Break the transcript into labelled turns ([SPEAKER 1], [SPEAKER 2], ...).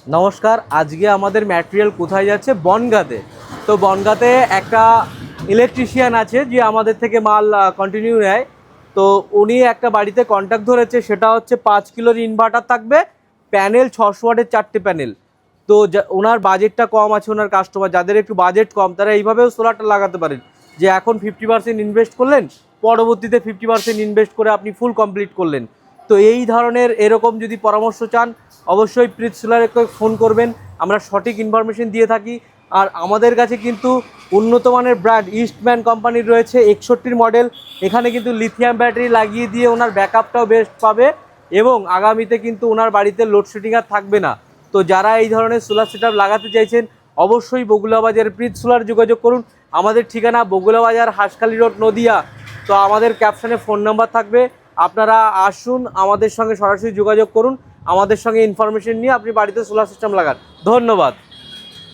[SPEAKER 1] নমস্কার। আজকে আমাদের ম্যাটেরিয়াল কোথায় যাচ্ছে? বনগাঁতে। তো বনগাঁতে একটা ইলেকট্রিশিয়ান আছে যে আমাদের থেকে মাল কন্টিনিউ নেয়। তো উনি একটা বাড়িতে কন্ট্যাক্ট ধরেছে, সেটা হচ্ছে 5 কিলোর ইনভার্টার থাকবে, প্যানেল 600 ওয়াটের 4টে প্যানেল। তো ওনার বাজেটটা কম আছে, ওনার কাস্টমার যাদের একটু বাজেট কম তারা এইভাবেও সোলারটা লাগাতে পারেন, যে এখন 50% ইনভেস্ট করলেন, পরবর্তীতে 50% ইনভেস্ট করে আপনি ফুল কমপ্লিট করলেন। তো এই ধরনের এরকম যদি পরামর্শ চান, অবশ্যই প্রীত সোলারকে ফোন করবেন, আমরা সঠিক ইনফরমেশন দিয়ে থাকি। আর আমাদের কাছে কিন্তু উন্নত মানের ব্র্যান্ড ইস্টম্যান কোম্পানির রয়েছে 61 মডেল। এখানে কিন্তু লিথিয়াম ব্যাটারি লাগিয়ে দিয়ে ওনার ব্যাকআপটাও বেস্ট পাবে, এবং আগামীতে কিন্তু ওনার বাড়িতে লোডশেডিং আর থাকবে না। তো যারা এই ধরনের সোলার সেটআপ লাগাতে চাইছেন, অবশ্যই বগুলা বাজার প্রীত সোলার যোগাযোগ করুন। আমাদের ঠিকানা বগুলা বাজার, হাঁসখালি রোড, নদিয়া। তো আমাদের ক্যাপশনে ফোন নাম্বার থাকবে, আপনারা আসুন, আমাদের সঙ্গে সরাসরি যোগাযোগ করুন, আমাদের সঙ্গে ইনফরমেশন নিয়ে আপনি বাড়িতে সোলার সিস্টেম লাগান। ধন্যবাদ।